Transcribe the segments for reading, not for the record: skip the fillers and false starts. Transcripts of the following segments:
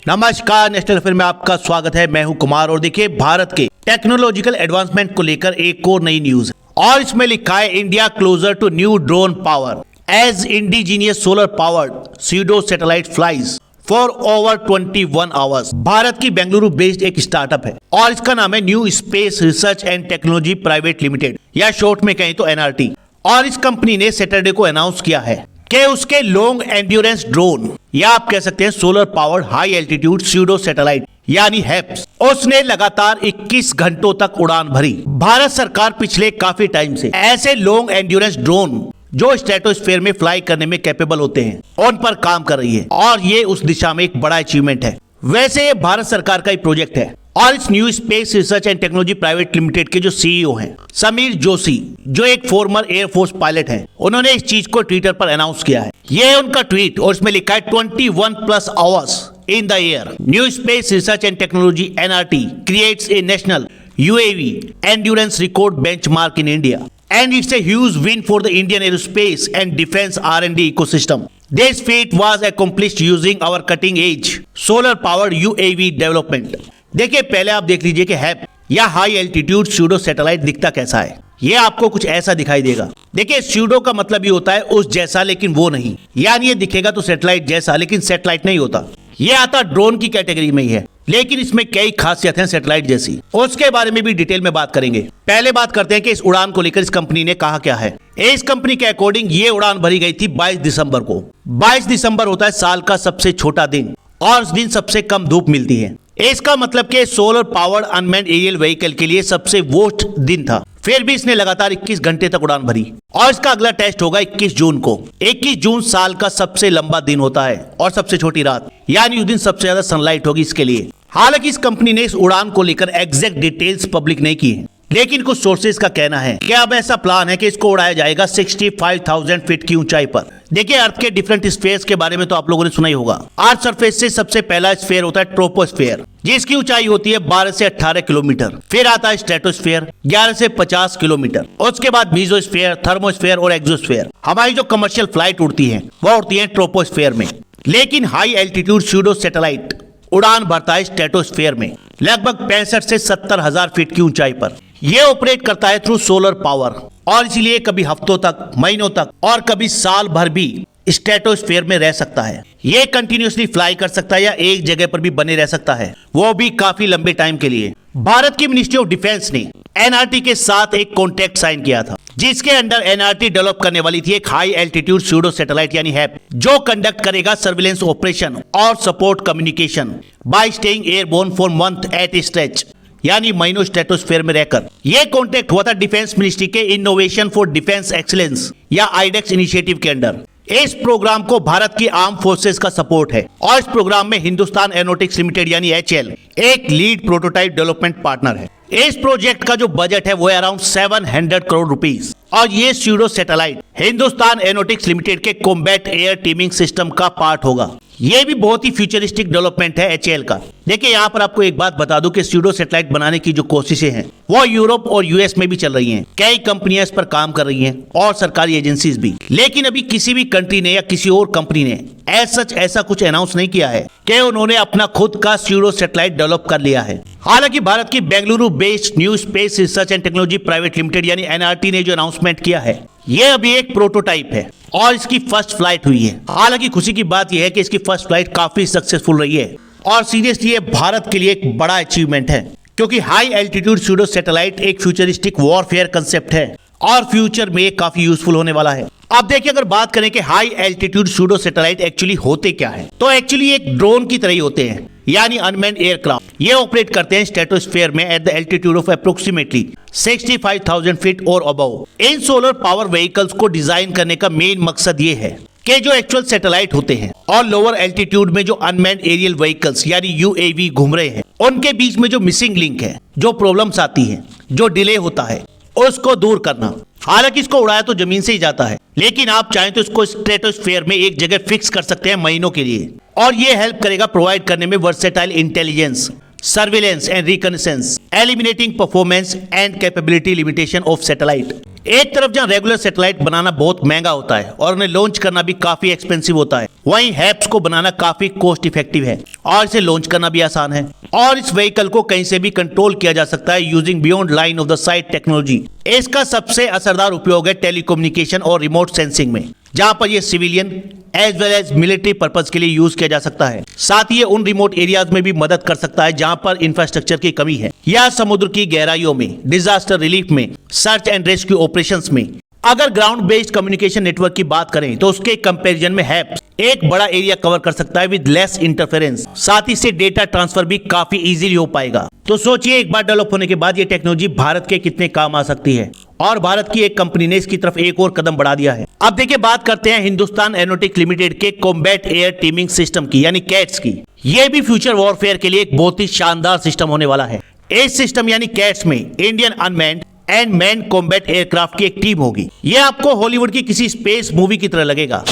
नमस्कार, national film में आपका स्वागत है। मैं हूं कुमार और देखिए भारत के टेक्नोलॉजिकल एडवांसमेंट को लेकर एक और नई न्यूज है और इसमें लिखा है India closer to new drone power as indigenous solar powered pseudo satellite flies for over 21 hours. Bharat की बेंगलुरु बेस्ड एक स्टार्टअप है और इसका नाम है new space research and technology private limited या शॉर्ट में कहें तो NRT। और इस कंपनी ने सैटरडे को अनाउंस किया है कि उसके लॉन्ग एंड्योरेंस ड्रोन या आप कह सकते हैं solar powered high altitude pseudo satellite यानी हैप्स उसने लगातार 21 घंटों तक उड़ान भरी। भारत सरकार पिछले काफी टाइम से ऐसे लॉन्ग एंड्योरेंस ड्रोन जो स्ट्रेटोस्फीयर में फ्लाई करने में कैपेबल होते हैं उन पर काम कर रही है और ये उस दिशा में एक बड़ा अचीवमेंट है। वैसे ये भारत सरकार का ही प्रोजेक्ट है और इस new space research and technology private limited के जो CEO हैं समीर जोशी, जो एक फॉर्मर एयरफोर्स पायलट हैं, उन्होंने इस चीज को ट्विटर पर अनाउंस किया है। ये है उनका ट्वीट और इसमें लिखा है 21+ hours in the air. New space research and technology NRT creates a national UAV endurance record benchmark in India and it's a huge win for the Indian aerospace and defense R&D ecosystem. This feat was accomplished using our cutting edge solar powered UAV development. देखिए पहले आप देख लीजिए कि हैप या high altitude pseudo satellite दिखता कैसा है। ये आपको कुछ ऐसा दिखाई देगा। देखिए स्यूडो का मतलब ये होता है उस जैसा लेकिन वो नहीं, यानी ये दिखेगा तो सैटेलाइट जैसा लेकिन सैटेलाइट नहीं होता। ये आता ड्रोन की कैटेगरी में ही है लेकिन इसमें कई खासियत हैं सैटेलाइट जैसी, उसके बारे में भी डिटेल में बात करेंगे। पहले बात करते हैं कि इस उड़ान को लेकर इस कंपनी ने कहा क्या है। इस कंपनी के अकॉर्डिंग ये उड़ान भरी गई थी 22 दिसंबर को। 22 दिसंबर होता है साल का सबसे छोटा दिन और उस दिन सबसे कम धूप मिलती है। इसका मतलब कि solar powered unmanned aerial vehicle के लिए सबसे वर्स्ट दिन था। फिर भी इसने लगातार 21 घंटे तक उड़ान भरी और इसका अगला टेस्ट होगा 21 जून को। 21 जून साल का सबसे लंबा दिन होता है और सबसे छोटी रात, यानी उस दिन सबसे ज्यादा सनलाइट होगी इसके लिए। हालांकि इस कंपनी ने इस उड़ान को लेकर एग्जैक्ट डिटेल्स पब्लिक नहीं की है लेकिन कुछ सोर्सेज का कहना है कि अब ऐसा प्लान है कि इसको उड़ाया जाएगा 65,000 फीट की ऊंचाई पर। देखिए अर्थ के डिफरेंट स्फीयर्स के बारे में तो आप लोगों ने सुना ही होगा। अर्थ सरफेस से सबसे पहला स्फीयर होता है ट्रोपोस्फीयर जिसकी ऊंचाई होती है 12 से 18 किलोमीटर। फिर आता है स्ट्रेटोस्फीयर 11 से 50 किलोमीटर। उसके बाद मीजोस्फीयर, थर्मोस्फीयर और एक्सोस्फीयर। हमारी जो कमर्शियल फ्लाइट उड़ती है वो उड़ती है ट्रोपोस्फीयर में, लेकिन हाई एल्टीट्यूड स्यूडो सैटेलाइट उड़ान भरता है स्ट्रेटोस्फीयर में लगभग 65 से 70 हजार फीट की ऊंचाई पर। यह ऑपरेट करता है थ्रू सोलर पावर और इसलिए कभी हफ्तों तक, महीनों तक और कभी साल भर भी स्ट्रेटोस्फीयर में रह सकता है। यह कंटिन्यूअसली फ्लाई कर सकता है या एक जगह पर भी बने रह सकता है, वो भी काफी लंबे टाइम के लिए। भारत की मिनिस्ट्री ऑफ डिफेंस ने NRT के साथ एक कॉन्ट्रैक्ट साइन किया था जिसके अंडर NRT डेवलप करने वाली थी एक हाई एल्टीट्यूड स्यूडो सैटेलाइट यानी हैप जो कंडक्ट करेगा सर्विलेंस ऑपरेशन और support communication by staying airborne for month at stretch, यानी महीनों स्ट्रेटोस्फीयर में रहकर। यह कॉन्ट्रैक्ट हुआ था डिफेंस मिनिस्ट्री के इनोवेशन फॉर डिफेंस एक्सीलेंस या IDEX इनिशिएटिव के अंडर। इस प्रोग्राम को भारत की आर्म फोर्सेस का सपोर्ट है और इस प्रोग्राम में हिंदुस्तान एरोनॉटिक्स लिमिटेड यानी HAL एक लीड प्रोटोटाइप डेवलपमेंट पार्टनर है। इस प्रोजेक्ट का जो बजट है वो है अराउंड 700 करोड़ रुपीस और ये pseudo satellite Hindustan aeronautics limited के कॉम्बैट एयर टीमिंग सिस्टम का पार्ट होगा। ये भी बहुत ही फ्यूचरिस्टिक डेवलपमेंट है HAL का। देखिए यहाँ पर आपको एक बात बता दूं कि स्यूडो सैटेलाइट बनाने की जो कोशिशें हैं वो यूरोप और US में भी चल रही हैं। कई कंपनियां इस पर काम कर रही हैं और सरकारी एजेंसीज भी, लेकिन अभी किसी भी कंट्री ने या किसी और कंपनी ने ऐसा कुछ अनाउंस नहीं किया है कि उन्होंने अपना खुद का स्यूडो सैटेलाइट डेवलप कर लिया है। हालांकि भारत की Bengaluru based new space research and technology private limited यानी NRT ने जो अनाउंसमेंट किया है ये अभी एक प्रोटोटाइप है और इसकी फर्स्ट फ्लाइट हुई है। हालांकि खुशी की बात यह है कि इसकी फर्स्ट फ्लाइट काफी सक्सेसफुल रही है और सीरियसली ये भारत के लिए एक बड़ा अचीवमेंट है क्योंकि हाई एल्टीट्यूड स्यूडो सैटेलाइट एक फ्यूचरिस्टिक वॉरफेयर कंसेप्ट है और फ्यूचर में काफी यूजफुल होने वाला है। अब देखिए अगर बात करें कि high altitude pseudo satellite actually होते क्या है, तो एक्चुअली एक ड्रोन की तरह ही होते हैं यानी अनमैन्ड एयरक्राफ्ट। ये ऑपरेट करते हैं स्ट्रेटोस्फीयर में at the altitude of approximately 65,000 feet और अबव। इन सोलर पावर व्हीकल्स को डिजाइन करने का मेन मकसद ये है कि जो एक्चुअल सैटेलाइट होते हैं और लोअर एल्टीट्यूड में जो अनमैन्ड एरियल व्हीकल्स यानी UAV घूम रहे हैं उनके बीच में जो मिसिंग लिंक है, जो प्रॉब्लम्स आती हैं, जो डिले होता है, उसको दूर करना। हालांकि इसको उड़ाया तो जमीन से ही जाता है लेकिन आप चाहें तो इसको स्ट्रेटोस्फीयर में एक जगह फिक्स कर सकते हैं महीनों के लिए और ये हेल्प करेगा प्रोवाइड करने में versatile intelligence, surveillance and reconnaissance, eliminating performance and capability limitation of satellite. एक तरफ जहां रेगुलर सैटेलाइट बनाना बहुत महंगा होता है और उन्हें लॉन्च करना भी काफी एक्सपेंसिव होता है, वहीं हैप्स को बनाना काफी कॉस्ट इफेक्टिव है और इसे लॉन्च करना भी आसान है और इस व्हीकल को कहीं से भी कंट्रोल किया जा सकता है using beyond line of the site technology. इसका सबसे असरदार उपयोग है टेलीकम्युनिकेशन और रिमोट सेंसिंग में, जहां पर यह civilian as well as military purpose के लिए यूज किया जा सकता है। साथ ही ये उन रिमोट एरियाज में भी मदद कर सकता है जहां पर इंफ्रास्ट्रक्चर की कमी है या समुद्र की गहराइयों में, डिजास्टर रिलीफ में, सर्च एंड रेस्क्यू ऑपरेशंस में। अगर ग्राउंड बेस्ड कम्युनिकेशन नेटवर्क की बात करें तो उसके कंपैरिजन में हैप्स एक बड़ा एरिया कवर कर सकता है विद लेस इंटरफेरेंस। साथ ही से डेटा ट्रांसफर भी काफी इजीली हो पाएगा। तो सोचिए एक बार डेवलप होने के बाद ये टेक्नोलॉजी भारत के कितने काम आ सकती है और भारत की एक कंपनी ने इसकी तरफ एक और कदम बढ़ा दिया है। अब देखिए बात करते हैं हिंदुस्तान एरोनॉटिक्स लिमिटेड के कॉम्बैट एयर टीमिंग सिस्टम की, यानी कैट्स की। ये भी फ्यूचर वॉरफेयर के लिए एक बहुत ही शानदार सिस्टम होने वाला है। इस सिस्टम यानी कैट्स में Indian unmanned and man combat aircraft की एक टीम होगी। यह आपको हॉलीवुड की किसी स्पेस मूवी की तरह लगेगा।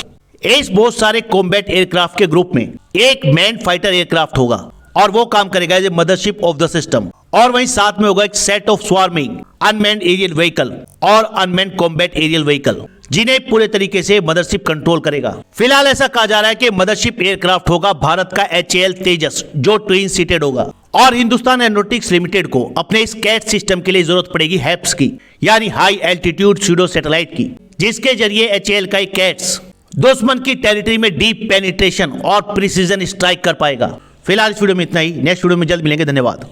इस बहुत सारे कॉम्बैट एयरक्राफ्ट के ग्रुप में एक मैन फाइटर एयरक्राफ्ट होगा और वो काम करेगा as a mothership of the system, और वहीं साथ में होगा एक set of swarming unmanned aerial vehicle और अनमैन्ड कॉम्बैट एरियल व्हीकल, जिन्हें पूरे तरीके से मदरशिप कंट्रोल करेगा। फिलहाल ऐसा कहा जा रहा है कि मदरशिप एयरक्राफ्ट होगा भारत का HAL तेजस, जो ट्विन सीटेड होगा। और हिंदुस्तान एरोनॉटिक्स लिमिटेड को अपने इस कैट सिस्टम के लिए जरूरत पड़ेगी हैप्स की, यानी हाई एल्टीट्यूड स्यूडो सैटेलाइट की, जिसके जरिए HAL का कैट्स दुश्मन की टेरिटरी में डीप पेनिट्रेशन और प्रिसीजन स्ट्राइक कर पाएगा। फिलहाल इस वीडियो में इतना ही। नेक्स्ट वीडियो में जल्द मिलेंगे। धन्यवाद।